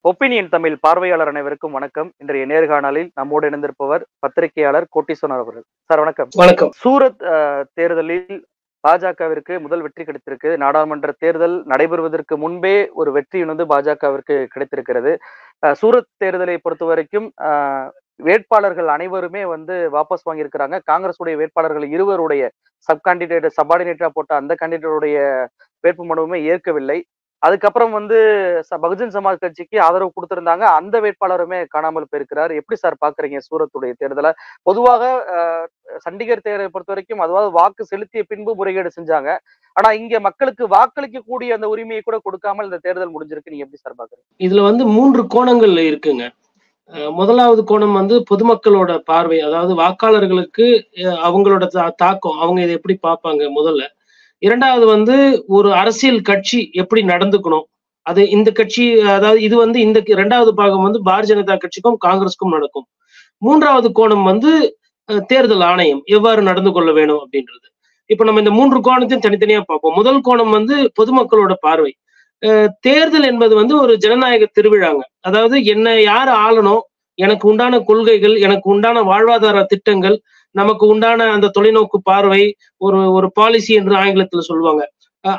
Opinion Tamil பார்வையாளர் அனைவருக்கும் வணக்கம். இன்றைய நேர்காணலில் நம்மோடு இணைந்திருப்பவர் பத்திரிகையாளர் கோட்டீஸ்வரன் அவர்கள். சார் வணக்கம். வணக்கம். சூரத் தேர்தலில் பாஜகவிற்கு முதல் வெற்றி கிடைத்திருக்கு. நாடாளுமன்ற தேர்தல் நடைபெறுவதற்கு முன்பே ஒரு வெற்றி பாஜகவிற்கு கிடைத்திருக்கிறது. சூரத் தேர்தலை பொறுத்த வரைக்கும் வேட்பாளர்கள் அனைவருமே வாபஸ் வாங்கியிருக்கிறாங்க. காங்கிரஸ் உடைய வேட்பாளர்கள் இருவருடைய சப்பார்டினேட்டா போட்ட அந்த கேண்டிடேட்டுடைய வேட்பு மனுவுமே ஏற்கவில்லை. அதுக்கப்புறம் பகுஜன் சமாஜ் கட்சிக்கு ஆதரவு கொடுத்திருந்தாங்க. அந்த வேட்பாளருமே காணாமல் போயிருக்கிறார். எப்படி சார் பாக்குறீங்க சூரத்துடைய தேர்தலை? பொதுவாக சண்டிகர் தேர்தலை பொறுத்த வரைக்கும் அதாவது வாக்கு செலுத்திய பின்பு முறைகேடு செஞ்சாங்க. ஆனா இங்க மக்களுக்கு வாக்களிக்க கூடிய அந்த உரிமையை கூட கொடுக்காமல் இந்த தேர்தல் முடிஞ்சிருக்கு. நீங்க எப்படி சார் பாக்குறீங்க? இதுல 3 கோணங்கள் இருக்குங்க. முதலாவது கோணம் பொதுமக்களோட பார்வை, அதாவது வாக்காளர்களுக்கு அவங்களோட தாக்கம், அவங்க இதை எப்படி பார்ப்பாங்க முதல்ல. இரண்டாவது ஒரு அரசியல் கட்சி எப்படி நடந்துக்கணும், அது இந்த கட்சி, அதாவது இது இந்த இரண்டாவது பாகம் பாரதிய ஜனதா கட்சிக்கும் காங்கிரஸுக்கும் நடக்கும். மூன்றாவது கோணம் தேர்தல் ஆணையம் எவ்வாறு நடந்து கொள்ள வேணும் அப்படின்றது. இப்ப நம்ம இந்த 3 கோணத்தையும் தனித்தனியா பார்ப்போம். முதல் கோணம் பொதுமக்களோட பார்வை. தேர்தல் என்பது ஒரு ஜனநாயக திருவிழாங்க. அதாவது என்ன யார் ஆளணும், எனக்கு உண்டான கொள்கைகள், எனக்கு உண்டான வாழ்வாதார திட்டங்கள், நமக்கு உண்டான அந்த தொலைநோக்கு பார்வை, ஒரு பாலிசி என்று ஆங்கிலத்துல சொல்லுவாங்க.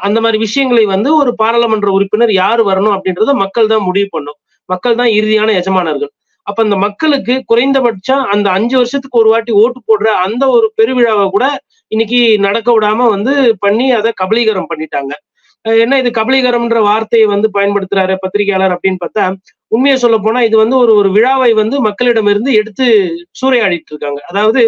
அந்த மாதிரி விஷயங்களை ஒரு பாராளுமன்ற உறுப்பினர் யாரு வரணும் அப்படின்றத மக்கள் தான் முடிவு பண்ணும். மக்கள் தான் இறுதியான எஜமானர்கள். அப்ப அந்த மக்களுக்கு குறைந்தபட்சம் அந்த 5 வருஷத்துக்கு ஒரு வாட்டி ஓட்டு போடுற அந்த ஒரு பெருவிழாவை கூட இன்னைக்கு நடக்க விடாம பண்ணி அதை கபலீகரம் பண்ணிட்டாங்க. என்ன இது கபலீகரம்ன்ற வார்த்தையை பயன்படுத்துறாரு பத்திரிகையாளர் அப்படின்னு பார்த்தா, உண்மையை சொல்ல போனா இது ஒரு விழாவை மக்களிடமிருந்து எடுத்து சூறையாடிட்டு இருக்காங்க. அதாவது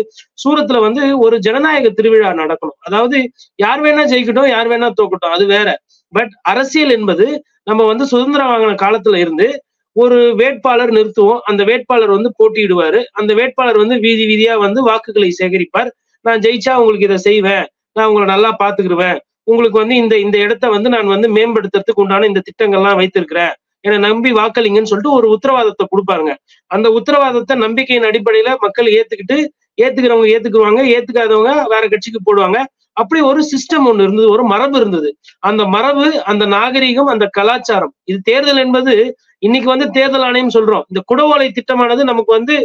சூரத்துல ஒரு ஜனநாயக திருவிழா நடக்கணும். அதாவது யார் வேணா ஜெயிக்கட்டும், யார் வேணா தோக்கட்டும், அது வேற. பட் அரசியல் என்பது நம்ம சுதந்திரம் வாங்கின காலத்துல இருந்து ஒரு வேட்பாளர் நிறுத்துவோம். அந்த வேட்பாளர் போட்டியிடுவாரு. அந்த வேட்பாளர் வீதி வீதியா வாக்குகளை சேகரிப்பார். நான் ஜெயிச்சா உங்களுக்கு இதை செய்வேன், நான் உங்களை நல்லா பாத்துக்கிடுவேன், உங்களுக்கு இந்த இடத்த நான் மேம்படுத்துறதுக்கு உண்டான இந்த திட்டங்கள்லாம் வைத்திருக்கிறேன், என்னை நம்பி வாக்களிங்கன்னு சொல்லிட்டு ஒரு உத்தரவாதத்தை கொடுப்பாருங்க. அந்த உத்தரவாதத்தை நம்பிக்கையின் அடிப்படையில மக்கள் ஏத்துக்கிறவங்க ஏத்துக்குவாங்க, ஏத்துக்காதவங்க வேற கட்சிக்கு போடுவாங்க. அப்படி ஒரு சிஸ்டம் ஒண்ணு இருந்தது, ஒரு மரபு இருந்தது. அந்த மரபு, அந்த நாகரிகம், அந்த கலாச்சாரம். இது தேர்தல் என்பது இன்னைக்கு தேர்தல் ஆணையம் சொல்றோம். இந்த குடவோலை திட்டமானது நமக்கு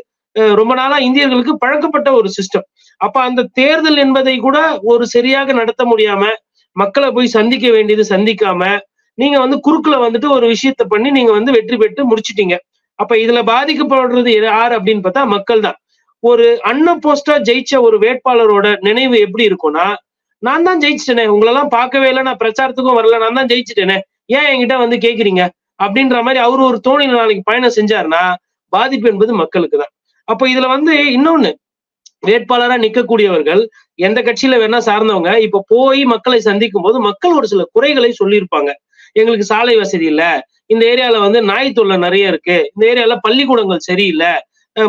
ரொம்ப நாளா இந்தியர்களுக்கு பழக்கப்பட்ட ஒரு சிஸ்டம். அப்ப அந்த தேர்தல் என்பதை கூட ஒரு சரியாக நடத்த முடியாம, மக்களை போய் சந்திக்க வேண்டியது சந்திக்காம, நீங்க குறுக்குல ஒரு விஷயத்த பண்ணி நீங்க வெற்றி பெற்று முடிச்சிட்டீங்க. அப்ப இதுல பாதிக்கப்படுறது யாரு அப்படின்னு பார்த்தா மக்கள் தான். ஒரு அன்அப்போஸ்டா ஜெயிச்ச ஒரு வேட்பாளரோட நினைவு எப்படி இருக்கும்னா, நான் தான் ஜெயிச்சிட்டேனே, உங்களெல்லாம் பார்க்கவே இல்லை, நான் பிரச்சாரத்துக்கும் வரல, நான் தான் ஜெயிச்சிட்டேனே, ஏன் என்கிட்ட கேக்குறீங்க அப்படின்ற மாதிரி அவரு ஒரு தோணில நாளைக்கு பயணம் செஞ்சாருன்னா பாதிப்பு என்பது மக்களுக்கு தான். அப்ப இதுல இன்னொன்னு, வேட்பாளரா நிக்கக்கூடியவர்கள் எந்த கட்சியில வேணா சார்ந்தவங்க இப்ப போய் மக்களை சந்திக்கும் போது மக்கள் ஒரு சில குறைகளை சொல்லியிருப்பாங்க. எங்களுக்கு சாலை வசதி இல்ல, இந்த ஏரியால நாய் தொல்லை நிறைய இருக்கு, இந்த ஏரியால பள்ளிக்கூடங்கள் சரியில்லை,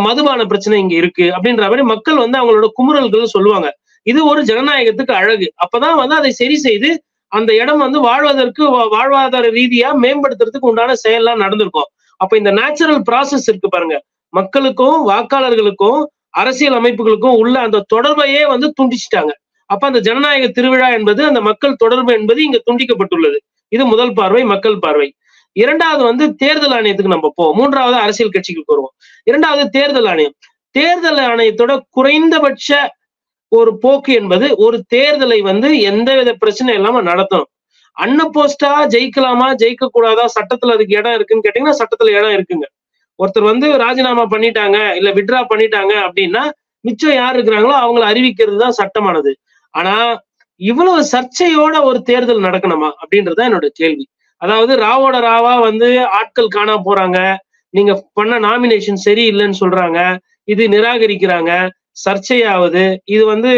மதுபான பிரச்சனை இங்க இருக்கு அப்படின்ற மாதிரி மக்கள் அவங்களோட குமுறல்கள் சொல்லுவாங்க. இது ஒரு ஜனநாயகத்துக்கு அழகு. அப்பதான் அதை சரி செய்து அந்த இடம் வாழ்வதற்கு வாழ்வாதார ரீதியா மேம்படுத்துறதுக்கு உண்டான செயல்லாம் நடந்திருக்கும். அப்ப இந்த நேச்சுரல் ப்ராசஸ் இருக்கு பாருங்க, மக்களுக்கும் வாக்காளர்களுக்கும் அரசியல் அமைப்புகளுக்கும் உள்ள அந்த தொடர்பையே துண்டிச்சிட்டாங்க. அப்ப அந்த ஜனநாயக திருவிழா என்பது, அந்த மக்கள் தொடர்பு என்பது இங்க துண்டிக்கப்பட்டுள்ளது. இது முதல் பார்வை, மக்கள் பார்வை. இரண்டாவது தேர்தல் ஆணையத்துக்கு நம்ம போவோம். மூன்றாவது அரசியல் கட்சிகளுக்கு வருவோம். இரண்டாவது தேர்தல் ஆணையம். தேர்தல் ஆணையத்தோட குறைந்தபட்ச ஒரு போக்கு என்பது ஒரு தேர்தலை எந்தவித பிரச்சனை இல்லாம நடத்தணும். அன்அப்போஸ்டா ஜெயிக்கலாமா ஜெயிக்க கூடாதா, சட்டத்துல அதுக்கு இடம் இருக்குன்னு கேட்டீங்கன்னா சட்டத்துல இடம் இருக்குங்க. ஒருத்தர் ராஜினாமா பண்ணிட்டாங்க இல்ல வித்ட்ரா பண்ணிட்டாங்க அப்படின்னா மிச்சம் யார் இருக்கிறாங்களோ அவங்களை அறிவிக்கிறது தான் சட்டமானது. ஆனா இவ்வளவு சர்ச்சையோட ஒரு தேர்தல் நடக்கணுமா அப்படின்றதுதான் என்னோட கேள்வி. அதாவது ராவோட ராவா ஆட்கள் காணாம போறாங்க, நீங்க பண்ண நாமினேஷன் சரியில்லைன்னு சொல்றாங்க, இது நிராகரிக்கிறாங்க, சர்ச்சையாவது, இது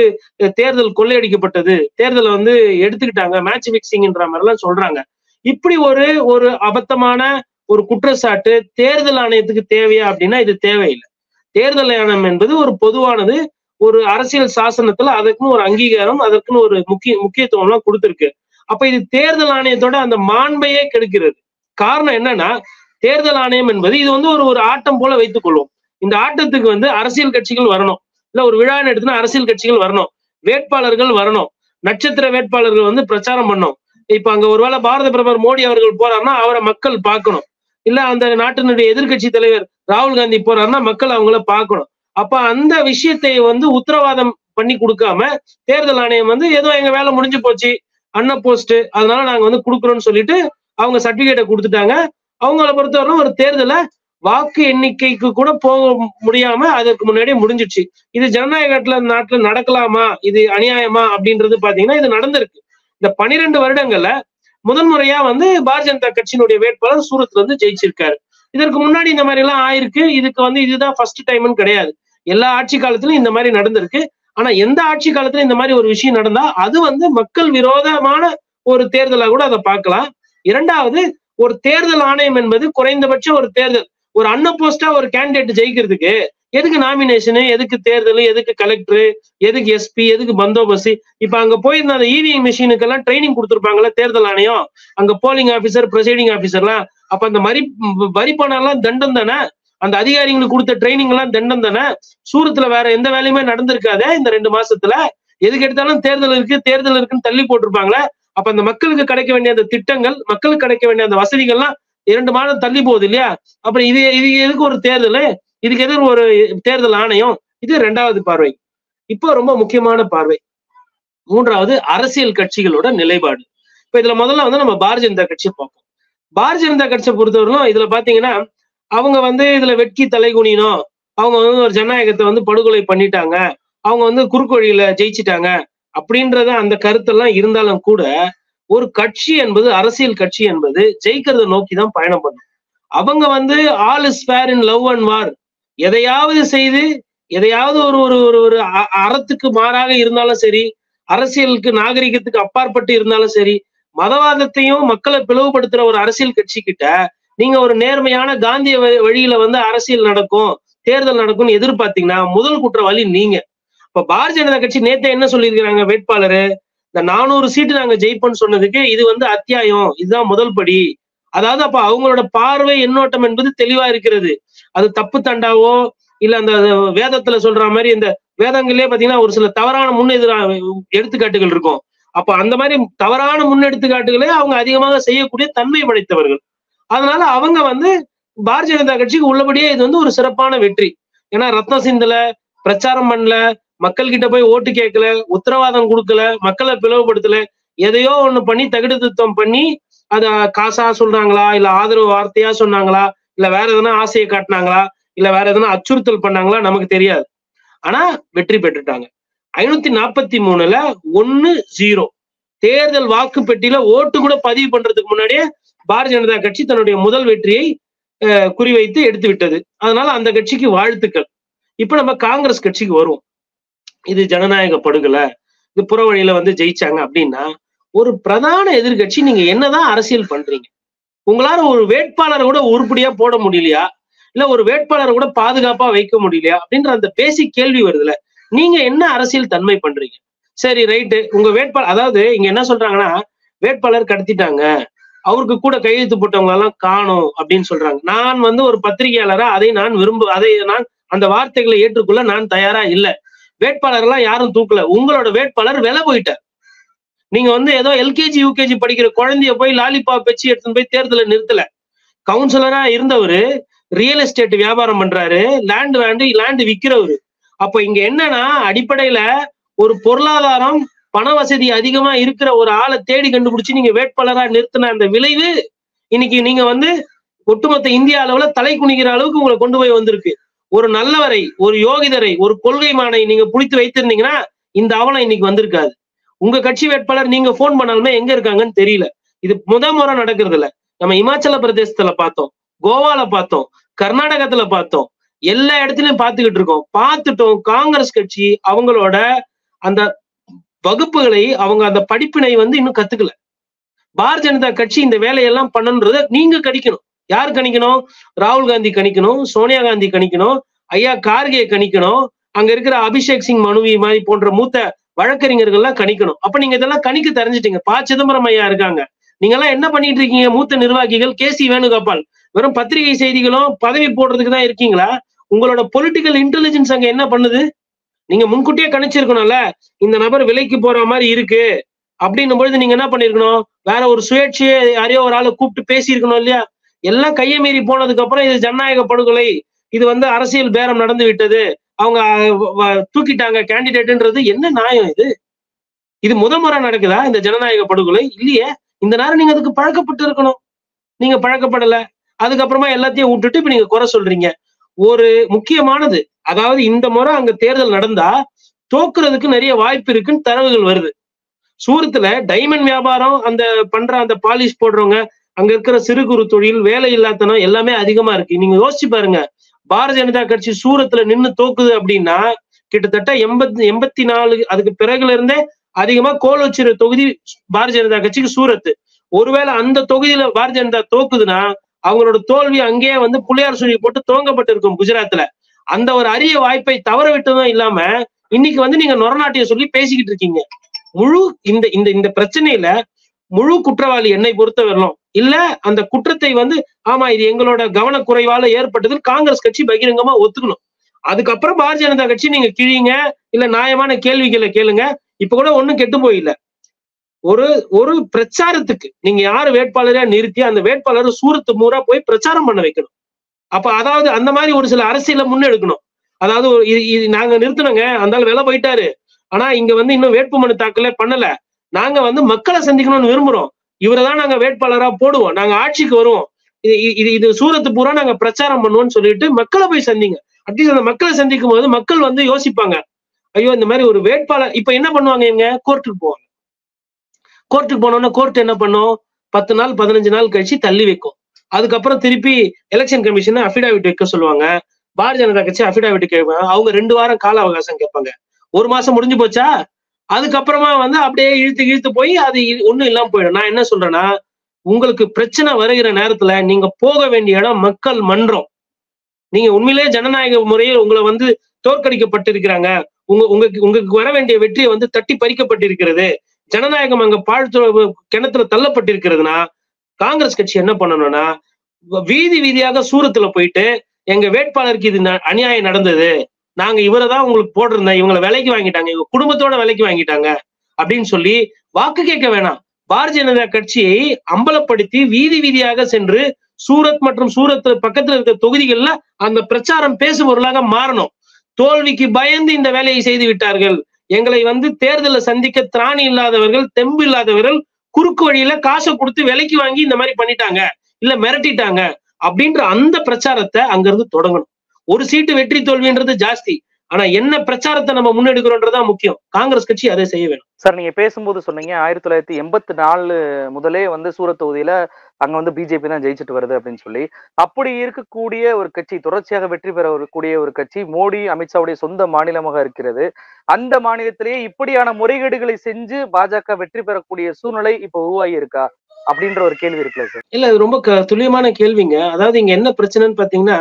தேர்தல் கொள்ளையடிக்கப்பட்டது, தேர்தலை எடுத்துக்கிட்டாங்க, மேட்ச் பிக்சிங்ன்ற மாதிரி எல்லாம் சொல்றாங்க. இப்படி ஒரு அபத்தமான ஒரு குற்றச்சாட்டு தேர்தல் ஆணையத்துக்கு தேவையா அப்படின்னா இது தேவையில்லை. தேர்தல் ஆணையம் என்பது ஒரு பொதுவானது, ஒரு அரசியல் சாசனத்துல அதற்குன்னு ஒரு அங்கீகாரம், அதற்குன்னு ஒரு முக்கியத்துவம் எல்லாம் கொடுத்திருக்கு. அப்ப இது தேர்தல் ஆணையத்தோட அந்த மாண்பையே கெடுக்கிறது. காரணம் என்னன்னா, தேர்தல் ஆணையம் என்பது இது ஒரு ஆட்டம் போல வைத்துக் கொள்வோம். இந்த ஆட்டத்துக்கு அரசியல் கட்சிகள் வரணும், இல்ல ஒரு விழான்னு எடுத்துன்னா அரசியல் கட்சிகள் வரணும், வேட்பாளர்கள் வரணும், நட்சத்திர வேட்பாளர்கள் பிரச்சாரம் பண்ணணும். இப்ப அங்க ஒருவேளை பாரத பிரதமர் மோடி அவர்கள் போறாருன்னா அவரை மக்கள் பார்க்கணும். இல்ல அந்த நாட்டினுடைய எதிர்கட்சி தலைவர் ராகுல் காந்தி போறாருன்னா மக்கள் அவங்கள பார்க்கணும். அப்ப அந்த விஷயத்தை வந்து உத்தரவாதம் பண்ணி கொடுக்காம தேர்தல் ஆணையம் வந்து ஏதோ எங்க வேலை முடிஞ்சு போச்சு, அன்ன போஸ்ட், அதனால நாங்க வந்து கொடுக்குறோம்னு சொல்லிட்டு அவங்க சர்டிபிகேட்டை கொடுத்துட்டாங்க. அவங்கள பொறுத்தவரை ஒரு தேர்தலை வாக்கு எண்ணிக்கைக்கு கூட போக முடியாம அதற்கு முன்னாடியே முடிஞ்சிடுச்சு. இது ஜனநாயக நாட்டுல நடக்கலாமா, இது அநியாயமா அப்படின்றது பாத்தீங்கன்னா இது நடந்திருக்கு. இந்த 12 வருடங்கள்ல முதன்முறையா வந்து பாரதிய ஜனதா கட்சியினுடைய வேட்பாளர் சூரத்ல இருந்து ஜெயிச்சிருக்காரு. இதற்கு முன்னாடி இந்த மாதிரி எல்லாம் ஆயிருக்கு. இதுக்கு வந்து இதுதான் ஃபர்ஸ்ட் டைம்னு கிடையாது. எல்லா ஆட்சி காலத்திலும் இந்த மாதிரி நடந்திருக்கு. ஆனா எந்த ஆட்சி காலத்துல இந்த மாதிரி ஒரு விஷயம் நடந்தா அது வந்து மக்கள் விரோதமான ஒரு தேர்தலா கூட அதை பார்க்கலாம். இரண்டாவது, ஒரு தேர்தல் ஆணையம் என்பது குறைந்தபட்சம் ஒரு தேர்தல், ஒரு அன்அப்போஸ்டா ஒரு கேண்டிடேட் ஜெயிக்கிறதுக்கு எதுக்கு நாமினேஷனு, எதுக்கு தேர்தல், எதுக்கு கலெக்டர், எதுக்கு எஸ்பி, எதுக்கு பந்தோபஸ்து? இப்ப அங்க போயிருந்த அந்த இவிஎம் மிஷினுக்கெல்லாம் ட்ரைனிங் கொடுத்துருப்பாங்கல்ல தேர்தல் ஆணையம், அங்க போலிங் ஆபீசர், ப்ரிசைடிங் ஆபீசர்லாம். அப்ப அந்த வரி பணம் எல்லாம் தண்டம் தானே, அந்த அதிகாரிகளுக்கு கொடுத்த ட்ரைனிங் எல்லாம் தண்டம் தானே. சூரத்துல வேற எந்த வேலையுமே நடந்திருக்காதே இந்த 2 மாசத்துல. எதுக்கு எடுத்தாலும் தேர்தல் இருக்குன்னு தள்ளி போட்டிருப்பாங்களே. அப்ப அந்த மக்களுக்கு கிடைக்க வேண்டிய அந்த திட்டங்கள், மக்களுக்கு கிடைக்க வேண்டிய அந்த வசதிகள்லாம் 2 மாதம் தள்ளி போகுது இல்லையா? அப்புறம் இது எதுக்கு ஒரு தேர்தல், இதுக்கு எதிர் ஒரு தேர்தல் ஆணையம்? இது 2வது பார்வை. இப்போ ரொம்ப முக்கியமான பார்வை 3வது, அரசியல் கட்சிகளோட நிலைப்பாடு. இப்ப இதுல முதல்ல வந்து நம்ம பாரதிய ஜனதா கட்சியை பார்ப்போம். பாரதிய ஜனதா கட்சியை பொறுத்தவரையிலும் இதுல பாத்தீங்கன்னா அவங்க வந்து இதுல வெட்கி தலைகுனினோம், அவங்க வந்து ஒரு ஜனநாயகத்தை வந்து படுகொலை பண்ணிட்டாங்க, அவங்க வந்து குறுக்கு வழியில ஜெயிச்சிட்டாங்க அப்படின்றத அந்த கருத்தெல்லாம் இருந்தாலும் கூட ஒரு கட்சி என்பது, அரசியல் கட்சி என்பது ஜெயிக்கிறத நோக்கி தான் பயணம் பண்ணும். அவங்க வந்து all is fair in love and war, எதையாவது செய்து எதையாவது ஒரு ஒரு ஒரு ஒரு அறத்துக்கு மாறாக இருந்தாலும் சரி, அரசியலுக்கு நாகரிகத்துக்கு அப்பாற்பட்டு இருந்தாலும் சரி, மதவாதத்தையும் மக்களை பிளவுபடுத்துற ஒரு அரசியல் கட்சி கிட்ட நீங்க ஒரு நேர்மையான காந்திய வழியில வந்து அரசியல் நடக்கும், தேர்தல் நடக்கும்னு எதிர்பார்த்தீங்கன்னா முதல் குற்றவாளி நீங்க. இப்ப பாரதிய ஜனதா கட்சி நேத்து என்ன சொல்லியிருக்கிறாங்க, வேட்பாளரு இந்த 400 சீட்டு நாங்க ஜெயிப்போம்னு சொன்னதுக்கு இது வந்து அத்தியாயம், இதுதான் முதல் படி. அதாவது அப்ப அவங்களோட பார்வை எண்ணோட்டம் என்பது தெளிவா இருக்கிறது. அது தப்பு தண்டாவோ இல்ல அந்த வேதத்துல சொல்ற மாதிரி, இந்த வேதங்களே பாத்தீங்கன்னா ஒரு சில தவறான எடுத்துக்காட்டுகள் இருக்கும். அப்ப அந்த மாதிரி தவறான முன்னெடுத்துக்காட்டுகளே அவங்க அதிகமாக செய்யக்கூடிய தன்மை படைத்தவர்கள். அதனால அவங்க வந்து பாரதிய ஜனதா கட்சிக்கு உள்ளபடியே இது வந்து ஒரு சிறப்பான வெற்றி. ஏன்னா ரத்னம் சிந்தல, பிரச்சாரம் பண்ணல, மக்கள் கிட்ட போய் ஓட்டு கேட்கல, உத்தரவாதம் கொடுக்கல, மக்களை பிளவுபடுத்தல, எதையோ ஒண்ணு பண்ணி தகுதித்துவம் பண்ணி அத காசா சொல்றாங்களா, இல்ல ஆதரவு வார்த்தையா சொன்னாங்களா, இல்ல வேற எதனா ஆசையை காட்டினாங்களா, இல்ல வேற எதனா அச்சுறுத்தல் பண்ணாங்களா நமக்கு தெரியாது. ஆனா வெற்றி பெற்றுட்டாங்க. 543ல 1-0 தேர்தல் வாக்கு பெட்டியில ஓட்டு கூட பதிவு பண்றதுக்கு முன்னாடியே பாரதிய ஜனதா கட்சி தன்னுடைய முதல் வெற்றியை குறிவைத்து எடுத்து விட்டது. அதனால அந்த கட்சிக்கு வாழ்த்துக்கள். இப்ப நம்ம காங்கிரஸ் கட்சிக்கு வருவோம். இது ஜனநாயக படுகொலை, இது புற வழியில வந்து ஜெயிச்சாங்க அப்படின்னா ஒரு பிரதான எதிர்கட்சி நீங்க என்னதான் அரசியல் பண்றீங்க? உங்களால ஒரு வேட்பாளரை கூட உருப்படியா போட முடியலையா, இல்ல ஒரு வேட்பாளரை கூட பாதுகாப்பா வைக்க முடியலையா அப்படின்ற அந்த பேசிக் கேள்வி வருதுல. நீங்க என்ன அரசியல் தன்மை பண்றீங்க? சரி ரைட்டு, உங்க வேட்பாளர், அதாவது இங்க என்ன சொல்றாங்கன்னா வேட்பாளர் கடத்திட்டாங்க, அவருக்கு கூட கையெழுத்து போட்டவங்க எல்லாம் காணும் அப்படின்னு சொல்றாங்க. நான் வந்து ஒரு பத்திரிகையாளரா அதை நான் அந்த வார்த்தைகளை ஏற்றுக்கொள்ள நான் தயாரா இல்லை. வேட்பாளர் எல்லாம் யாரும் தூக்கல, உங்களோட வேட்பாளர் விலை போயிட்டார். நீங்க வந்து ஏதோ எல்கேஜி யூகேஜி படிக்கிற குழந்தைய போய் லாலிபாப் வச்சு எடுத்துன்னு போய் தேர்தலை நிறுத்தல. கவுன்சிலரா இருந்தவரு ரியல் எஸ்டேட் வியாபாரம் பண்றாரு, லேண்ட் விக்கிறவரு. அப்ப இங்க என்னன்னா அடிப்படையில ஒரு பொருளாதாரம் பண வசதி அதிகமா இருக்கிற ஒரு ஆளை தேடி கண்டுபிடிச்சு நீங்க வேட்பாளரா நிறுத்தின அந்த விளைவு இன்னைக்கு நீங்க வந்து ஒட்டுமொத்த இந்திய அளவுல தலை குனிக்கிற அளவுக்கு உங்களை கொண்டு போய் வந்திருக்கு. ஒரு நல்லவரை, ஒரு யோகிதரை, ஒரு கொள்கைமானை நீங்க பிடித்து வைத்திருந்தீங்கன்னா இந்த அவலம் இன்னைக்கு வந்திருக்காது. உங்க கட்சி வேட்பாளர் நீங்க போன் பண்ணாலுமே எங்க இருக்காங்கன்னு தெரியல. இது முறை நடக்கிறது இல்ல. நம்ம இமாச்சல பிரதேசத்துல பார்த்தோம், கோவால பார்த்தோம், கர்நாடகத்துல பார்த்தோம், எல்லா இடத்துலயும் பார்த்துக்கிட்டு இருக்கோம். பார்த்துட்டோம். காங்கிரஸ் கட்சி அவங்களோட அந்த வகுப்புகளை, அவங்க அந்த படிப்பினை வந்து இன்னும் கத்துக்கல. பாரதிய ஜனதா கட்சி இந்த வேலையெல்லாம் பண்ணணுன்றத நீங்க கணிக்கணும். யார் கணிக்கணும்? ராகுல் காந்தி கணிக்கணும், சோனியா காந்தி கணிக்கணும், ஐயா கார்கே கணிக்கணும், அங்க இருக்கிற அபிஷேக் சிங் மனுவி மாதிரி போன்ற மூத்த வழக்கறிஞர்கள்லாம் கணிக்கணும். அப்ப நீங்க இதெல்லாம் கணிக்க தெரிஞ்சிட்டீங்க. ப. சிதம்பரம் ஐயா இருக்காங்க. நீங்க எல்லாம் என்ன பண்ணிட்டு இருக்கீங்க? மூத்த நிர்வாகிகள் KC வேணுகோபால் வெறும் பத்திரிகை செய்திகளும் பதவி போடுறதுக்கு தான் இருக்கீங்களா? உங்களோட பொலிட்டிக்கல் இன்டெலிஜென்ஸ் அங்க என்ன பண்ணுது? நீங்க முன்கூட்டியே கணிச்சிருக்கணும்ல, இந்த நபர் விலைக்கு போற மாதிரி இருக்கு அப்படின்னும் பொழுது நீங்க என்ன பண்ணிருக்கணும்? வேற ஒரு சுயேட்சையை யாரையோ ஒரு ஆளை கூப்பிட்டு பேசி இருக்கணும் இல்லையா? எல்லாம் கையை மீறி போனதுக்கு அப்புறம் இது ஜனநாயக படுகொலை, இது வந்து அரசியல் பேரம் நடந்து விட்டது, அவங்க தூக்கிட்டாங்க கேண்டிடேட்ன்றது என்ன நியாயம் இது? இது முறை நடக்குதா இந்த ஜனநாயக படுகொலை? இல்லையே. இந்த நேரம் நீங்க அதுக்கு பழக்கப்பட்டு இருக்கணும். நீங்க பழக்கப்படல. அதுக்கப்புறமா எல்லாத்தையும் விட்டுட்டு இப்ப நீங்க குறை சொல்றீங்க. ஒரு முக்கியமானது, அதாவது இந்த முறை அங்க தேர்தல் நடந்தா தோக்குறதுக்கு நிறைய வாய்ப்பு இருக்குன்னு தரவுகள் வருது. சூரத்துல டைமண்ட் வியாபாரம் அந்த பண்ற அந்த பாலிஷ் போடுறவங்க, அங்க இருக்கிற சிறு குறு தொழில், வேலை இல்லாதனம் எல்லாமே அதிகமா இருக்கு. நீங்க யோசிச்சு பாருங்க, பாரதிய ஜனதா கட்சி சூரத்துல நின்னு தோக்குது அப்படின்னா கிட்டத்தட்ட 84 அதுக்கு பிறகுல இருந்தே அதிகமா கோல் வச்சிருக்க தொகுதி பாரதிய ஜனதா கட்சிக்கு சூரத். ஒருவேளை அந்த தொகுதியில பாரதிய ஜனதா தோக்குதுன்னா அவங்களோட தோல்வி அங்கேயே வந்து புள்ளியார் சொல்லி போட்டு துவங்கப்பட்டு இருக்கும் குஜராத்ல. அந்த ஒரு அரிய வாய்ப்பை தவற விட்டதும் இல்லாம இன்னைக்கு வந்து நீங்க நொரநாட்டிய சொல்லி பேசிக்கிட்டு இருக்கீங்க. முழு இந்த இந்த இந்த பிரச்சனையில முழு குற்றவாளி என்னை பொறுத்த வரலாம். இல்ல அந்த குற்றத்தை வந்து ஆமா இது எங்களோட கவனக்குறைவால ஏற்பட்டது காங்கிரஸ் கட்சி பகிரங்கமா ஒத்துக்கணும். அதுக்கப்புறம் பாரதிய ஜனதா கட்சி நீங்க கிழிங்க, இல்ல நியாயமான கேள்விகளை கேளுங்க. இப்ப கூட ஒண்ணும் கெட்டு போயில்ல. ஒரு பிரச்சாரத்துக்கு நீங்க யாரு வேட்பாளரா நிறுத்தி அந்த வேட்பாளர் சூரத்து மூரா போய் பிரச்சாரம் பண்ண வைக்கணும். அப்ப அதாவது அந்த மாதிரி ஒரு சில அரசியல முன்னெடுக்கணும். அதாவது இது நாங்க நிறுத்தினோங்க, அந்த விலை போயிட்டாரு, ஆனா இங்க வந்து இன்னும் வேட்புமனு தாக்கல பண்ணல, நாங்க வந்து மக்களை சந்திக்கணும்னு விரும்புறோம், இவரைதான் நாங்க வேட்பாளரா போடுவோம், நாங்க ஆட்சிக்கு வருவோம், இது சூரத்து பூரா நாங்க பிரச்சாரம் பண்ணுவோம்னு சொல்லிட்டு மக்களை போய் சந்திங்க. அட்லீஸ்ட் அந்த மக்களை சந்திக்கும் போது மக்கள் வந்து யோசிப்பாங்க, ஐயோ இந்த மாதிரி ஒரு வேட்பாளர். இப்ப என்ன பண்ணுவாங்க, இவங்க கோர்ட்டுக்கு போவாங்க. கோர்ட்டுக்கு போனோம்னா கோர்ட் என்ன பண்ணும், 10 நாள் 15 நாள் கழிச்சு தள்ளி வைக்கும். அதுக்கப்புறம் திருப்பி எலெக்ஷன் கமிஷன் அபிடாவிட் வைக்க சொல்லுவாங்க. பாரதிய ஜனதா கட்சி அபிடாவிட் கேட்பாங்க. அவங்க 2 வாரம் கால அவகாசம் கேட்பாங்க. 1 மாசம் முடிஞ்சு போச்சா, அதுக்கப்புறமா வந்து அப்படியே இழுத்து போய் அது ஒண்ணும் இல்லாம போயிடும். நான் என்ன சொல்றேன்னா, உங்களுக்கு பிரச்சனை வருகிற நேரத்துல நீங்க போக வேண்டிய இடம் மக்கள் மன்றம். நீங்க உண்மையிலேயே ஜனநாயக முறையில் உங்களை வந்து தோற்கடிக்கப்பட்டிருக்கிறாங்க, உங்களுக்கு வர வேண்டிய வெற்றியை வந்து தட்டி பறிக்கப்பட்டிருக்கிறது, ஜனநாயகம் அங்க கிணத்துல தள்ளப்பட்டிருக்கிறதுனா காங்கிரஸ் கட்சி என்ன பண்ணணும்னா, வீதி வீதியாக சூரத்துல போயிட்டு எங்க வேட்பாளருக்கு இது அநியாயம் நடந்தது, நாங்க இவரை தான் உங்களுக்கு போட்டிருந்தோம், இவங்களை விலைக்கு வாங்கிட்டாங்க, இவங்க குடும்பத்தோட விலைக்கு வாங்கிட்டாங்க அப்படின்னு சொல்லி வாக்கு கேட்க வேணாம். பாரதிய ஜனதா கட்சியை அம்பலப்படுத்தி வீதி வீதியாக சென்று சூரத் மற்றும் சூரத் பக்கத்துல இருக்கிற தொகுதிகள்ல அந்த பிரச்சாரம் பேசு பொருளாக மாறணும். தோல்விக்கு பயந்து இந்த வேலையை செய்து விட்டார்கள், எங்களை வந்து தேர்தலை சந்திக்க திராணி இல்லாதவர்கள், தெம்பு இல்லாதவர்கள் குறுக்கு வழியில காசை கொடுத்து விலைக்கு வாங்கி இந்த மாதிரி பண்ணிட்டாங்க, இல்ல மிரட்டிட்டாங்க அப்படின்ற அந்த பிரச்சாரத்தை அங்கிருந்து தொடங்கணும். ஒரு சீட்டு வெற்றி தோல்வின்றது ஜாஸ்தி, ஆனா என்ன பிரச்சாரத்தை நம்ம முன்னெடுக்கிறோன்றதா முக்கியம். காங்கிரஸ் கட்சி அதை செய்ய வேணும். சார், நீங்க பேசும்போது சொன்னீங்க 1984 முதலே வந்து சூரத் தொகுதியில அங்க வந்து பிஜேபி தான் ஜெயிச்சுட்டு வருது அப்படின்னு சொல்லி. அப்படி இருக்கக்கூடிய ஒரு கட்சி, தொடர்ச்சியாக வெற்றி பெறக்கூடிய ஒரு கட்சி மோடி அமித்ஷாவுடைய சொந்த மாநிலமாக இருக்கிறது. அந்த மாநிலத்திலேயே இப்படியான முறைகேடுகளை செஞ்சு பாஜக வெற்றி பெறக்கூடிய சூழ்நிலை இப்ப உருவாகி இருக்கா அப்படின்ற ஒரு கேள்வி இருக்குல்ல சார்? இல்ல, அது ரொம்ப துல்லியமான கேள்விங்க. அதாவது இங்க என்ன பிரச்சனைன்னு பாத்தீங்கன்னா,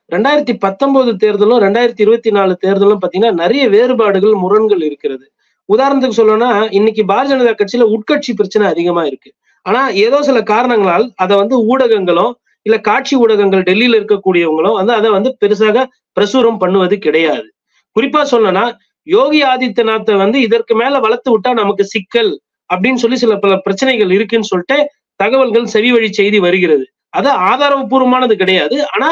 2019 தேர்தலும் 2024 தேர்தலும் பாத்தீங்கன்னா நிறைய வேறுபாடுகள், முரண்கள் இருக்கிறது. உதாரணத்துக்கு சொல்லணும்னா, இன்னைக்கு பாரதிய ஜனதா கட்சியில உட்கட்சி பிரச்சனை அதிகமா இருக்கு. ஆனா ஏதோ சில காரணங்களால் அதை வந்து ஊடகங்களும் இல்ல காட்சி ஊடகங்கள் டெல்லியில இருக்கக்கூடியவங்களும் வந்து அதை வந்து பெருசாக பிரசுரம் பண்ணுவது கிடையாது. குறிப்பா சொல்லணும்னா, யோகி ஆதித்யநாத்தை வந்து இதற்கு மேல வளர்த்து விட்டா நமக்கு சிக்கல் அப்படின்னு சொல்லி சில பல பிரச்சனைகள் இருக்குன்னு சொல்லிட்டு தகவல்கள் செவி வழி செய்தி வருகிறது. அது ஆதாரபூர்வமானது கிடையாது. ஆனா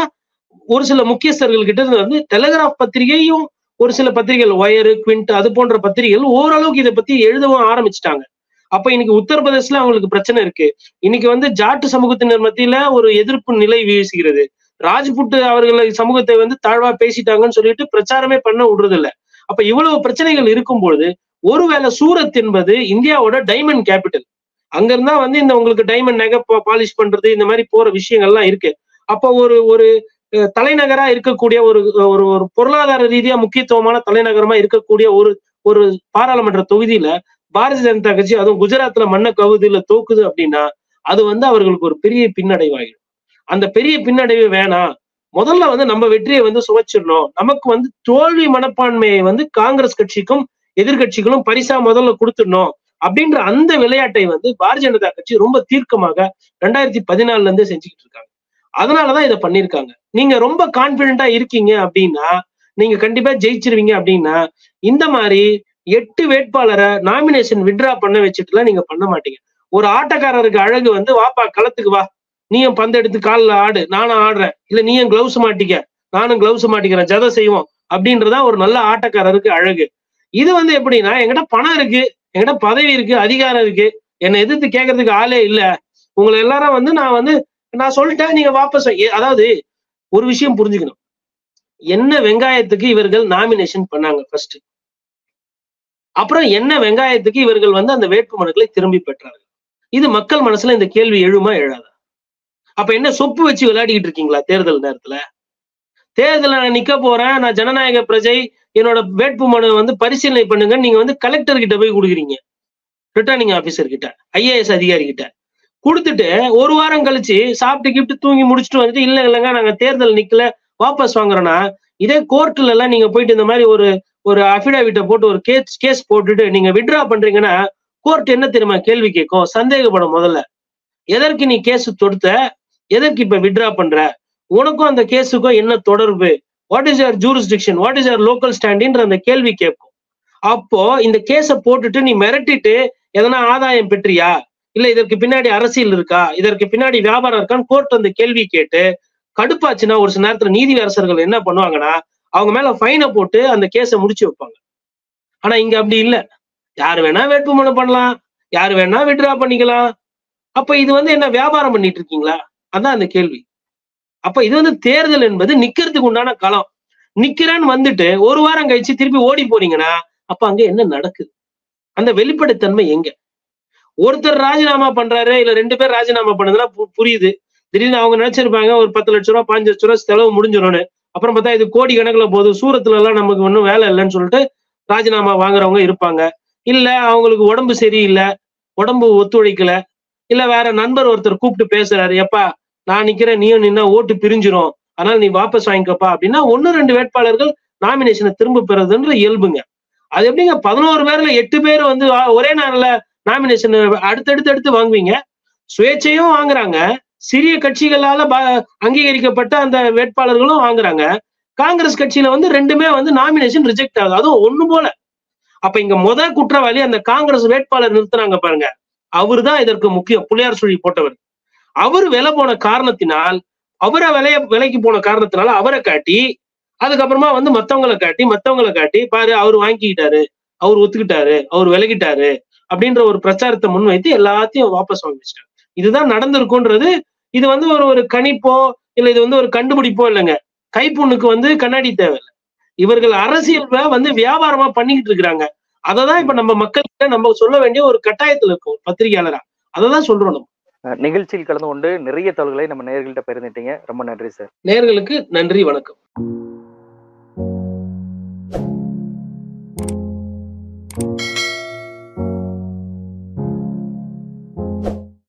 ஒரு சில முக்கியஸ்தர்கள் கிட்ட இருந்து வந்து டெலிகிராஃப் பத்திரிகையும் ஒரு சில பத்திரிகைகள், ஒயரு, குவிண்ட் அது போன்ற பத்திரிகைகள் ஓரளவுக்கு இதை பத்தி எழுதவும் ஆரம்பிச்சுட்டாங்க. அப்ப இன்னைக்கு உத்தரப்பிரதேசல அவங்களுக்கு பிரச்சனை இருக்கு. இன்னைக்கு வந்து ஜாட்டு சமூகத்தினர் மத்தியில ஒரு எதிர்ப்பு நிலை வீசுகிறது. ராஜ்புட் அவர்களை சமூகத்தை வந்து தாழ்வா பேசிட்டாங்கன்னு சொல்லிட்டு பிரச்சாரமே பண்ண விடுறது இல்ல. அப்ப இவ்வளவு பிரச்சனைகள் இருக்கும்பொழுது ஒருவேளை சூரத் என்பது இந்தியாவோட டைமண்ட் கேபிட்டல், அங்க இருந்தா வந்து இந்த உங்களுக்கு டைமண்ட் நகை பாலிஷ் பண்றது இந்த மாதிரி போற விஷயங்கள்லாம் இருக்கு. அப்போ ஒரு தலைநகரா இருக்கக்கூடிய ஒரு ஒரு பொருளாதார ரீதியா முக்கியத்துவமான தலைநகரமா இருக்கக்கூடிய ஒரு பாராளுமன்ற தொகுதியில பாரதிய ஜனதா கட்சி அதுவும் குஜராத்ல மண்ண கவுதியில தோக்குது அப்படின்னா அது வந்து அவர்களுக்கு ஒரு பெரிய பின்னடைவாயிடும். அந்த பெரிய பின்னடைவு வேணாம், முதல்ல வந்து நம்ம வெற்றியை வந்து சுவைச்சிடணும். நமக்கு வந்து தோல்வி மனப்பான்மையை வந்து காங்கிரஸ் கட்சிக்கும் எதிர்கட்சிகளும் பரிசா முதல்ல கொடுத்துடணும் அப்படின்ற அந்த விளையாட்டை வந்து பாரதிய ஜனதா கட்சி ரொம்ப தீர்க்கமாக 2014 இருந்தே செஞ்சுக்கிட்டு இருக்காங்க. அதனாலதான் இதை பண்ணிருக்காங்க. நீங்க ரொம்ப கான்பிடென்டா இருக்கீங்க அப்படின்னா, நீங்க கண்டிப்பா ஜெயிச்சிருவீங்க அப்படின்னா, இந்த மாதிரி 8 வேட்பாளரை நாமினேஷன் வித்ட்ரா பண்ண வச்சுட்டுலாம் நீங்க பண்ண மாட்டீங்க. ஒரு ஆட்டக்காரருக்கு அழகு வந்து வாப்பா களத்துக்கு வா, நீயும் பந்து எடுத்து காலில் ஆடு, நானும் ஆடுறேன், இல்ல நீயும் கிளவுஸ் மாட்டிக்க, நானும் கிளவுஸ் மாட்டிக்கிறேன், ஜதை செய்வோம் அப்படின்றதான் ஒரு நல்ல ஆட்டக்காரருக்கு அழகு. இது வந்து எப்படின்னா, என்கிட்ட பணம் இருக்கு, என்கிட்ட பதவி இருக்கு, அதிகாரம் இருக்கு, என்னை எதிர்த்து கேட்கறதுக்கு ஆளே இல்ல, உங்களை எல்லாரும் வந்து நான் சொல்லிட்டேன், நீங்க வாபஸ். அதாவது ஒரு விஷயம் புரிஞ்சுக்கணும், என்ன வெங்காயத்துக்கு இவர்கள் நாமினேஷன் பண்ணாங்க ஃபர்ஸ்ட், அப்புறம் என்ன வெங்காயத்துக்கு இவர்கள் வந்து அந்த வேட்புமனுக்களை திரும்பி பெற்றார்கள். இது மக்கள் மனசுல இந்த கேள்வி எழுமா எழாதா? அப்ப என்ன சொப்பு வச்சு விளையாடிக்கிட்டு இருக்கீங்களா? தேர்தல் நேரத்துல தேர்தல நான் நிக்க போறேன், நான் ஜனநாயக பிரஜை, என்னோட வேட்புமனு வந்து பரிசீலனை பண்ணுங்க, நீங்க வந்து கலெக்டர் கிட்ட போய் கொடுக்குறீங்க, ரிட்டர்னிங் ஆபீசர் கிட்ட, IAS அதிகாரி கிட்ட கொடுத்துட்டு ஒரு வாரம் கழிச்சு சாப்பிட்டு கிப்ட்டு தூங்கி முடிச்சுட்டு வந்துட்டு இல்லைங்க நாங்க தேர்தல் நிக்கல வாபஸ் வாங்குறோம்னா, இதே கோர்ட்ல எல்லாம் நீங்க போயிட்டு இந்த மாதிரி ஒரு அபிடாவிட்ட போட்டு ஒரு கேஸ் போட்டுட்டு நீங்க வித்ட்ரா பண்றீங்கன்னா கோர்ட் என்ன தெரியுமா கேள்வி கேட்கும்? சந்தேகப்படும். முதல்ல எதற்கு நீ கேஸ் தொடுத்த, எதற்கு இப்ப வித்ட்ரா பண்ற, உனக்கும் அந்த கேஸுக்கும் என்ன தொடர்பு, what is your jurisdiction, what is your local ஸ்டாண்டின்ற அந்த கேள்வி கேட்கும். அப்போ இந்த கேஸை போட்டுட்டு நீ மிரட்டிட்டு எதனா ஆதாயம் பெற்றியா, இல்ல இதற்கு பின்னாடி அரசியல் இருக்கா, இதற்கு பின்னாடி வியாபாரம் இருக்கான்னு கோர்ட் அந்த கேள்வி கேட்டு கடுப்பாச்சுன்னா ஒரு சில நேரத்துல நீதியரசர்கள் என்ன பண்ணுவாங்கன்னா அவங்க மேல ஃபைனை போட்டு அந்த கேஸை முடிச்சு வைப்பாங்க. ஆனா இங்க அப்படி இல்ல, யாரு வேணா வேட்புமனு பண்ணலாம், யாரு வேணா வித்ட்ரா பண்ணிக்கலாம். அப்ப இது வந்து என்ன வியாபாரம் பண்ணிட்டு இருக்கீங்களா? அதான் அந்த கேள்வி. அப்ப இது வந்து தேர்தல் என்பது நிக்கிறதுக்கு உண்டான களம். நிக்கிறேன்னு வந்துட்டு ஒரு வாரம் கழிச்சு திருப்பி ஓடி போறீங்கன்னா அப்ப அங்க என்ன நடக்குது? அந்த வெளிப்படைத்தன்மை எங்க? ஒருத்தர் ராஜினாமா பண்றாரு, இல்ல 2 பேர் ராஜினாமா பண்ணதுன்னா புரியுது. திடீர்னு அவங்க நினைச்சிருப்பாங்க ஒரு 10 லட்ச ரூபா 15 லட்ச ரூபா செலவு முடிஞ்சிடும்னு. அப்புறம் பார்த்தா இது கோடி கணக்குல போகுது, சூரத்துல எல்லாம் நமக்கு ஒன்றும் வேலை இல்லைன்னு சொல்லிட்டு ராஜினாமா வாங்குறவங்க இருப்பாங்க. இல்ல அவங்களுக்கு உடம்பு சரியில்லை, உடம்பு ஒத்துழைக்கல, இல்ல வேற நண்பர் ஒருத்தர் கூப்பிட்டு பேசுறாரு, எப்பா நான் நிக்கிறேன் நீயும் நின்னா ஓட்டு பிரிஞ்சிரும், அதனால நீ வாபஸ் வாங்கிக்கப்பா அப்படின்னா 1-2 வேட்பாளர்கள் நாமினேஷனை திரும்ப பெறதுன்ற இயல்புங்க. அது எப்படிங்க 11 பேர்ல 8 பேர் வந்து ஒரே நாள்ல நாமினேஷன் அடுத்தடுத்து வாங்குவீங்க? சுயேட்சையும் வாங்குறாங்க, சிறிய கட்சிகளால அங்கீகரிக்கப்பட்ட அந்த வேட்பாளர்களும் வாங்குறாங்க. காங்கிரஸ் கட்சியில வந்து 2மே வந்து நாமினேஷன் ரிஜெக்ட் ஆகுது, அதுவும் ஒண்ணு போல. அப்ப இங்க குற்றவாளி அந்த காங்கிரஸ் வேட்பாளர் நிறுத்தினாங்க பாருங்க, அவருதான் இதற்கு முக்கியம். புளியார் சுழி போட்டவர் அவர் விலை போன காரணத்தினால், அவரை விலைக்கு போன காரணத்தினால அவரை காட்டி, அதுக்கப்புறமா வந்து மத்தவங்களை காட்டி பாரு அவர் வாங்கிக்கிட்டாரு, அவர் ஒத்துக்கிட்டாரு, அவர் விலகிட்டாரு அப்படின்ற ஒரு பிரச்சாரத்தை முன்வைத்து எல்லாத்தையும் வாபஸ் வாங்கி வச்சிட்டாங்க. இதுதான் நடந்திருக்கும்ன்றது. இது வந்து ஒரு கணிப்போ இல்ல இது வந்து ஒரு கண்டுபிடிப்போ இல்லைங்க. கைப்புண்ணுக்கு வந்து கண்ணாடி தேவையில்லை. இவர்கள் அரசியல் வந்து வியாபாரமா பண்ணிக்கிட்டு இருக்கிறாங்க. அததான் இப்ப நம்ம மக்கள்கிட்ட நம்ம சொல்ல வேண்டிய ஒரு கட்டாயத்துல இருக்கும் பத்திரிகையாளரா. அததான் சொல்றோம் நம்ம. நிகழ்ச்சியில் கலந்து கொண்டு நிறைய தகவல்களை நம்ம நேயர்கள்ட்ட பகிர்ந்துட்டீங்க. ரொம்ப நன்றி சார். நேயர்களுக்கு நன்றி, வணக்கம்.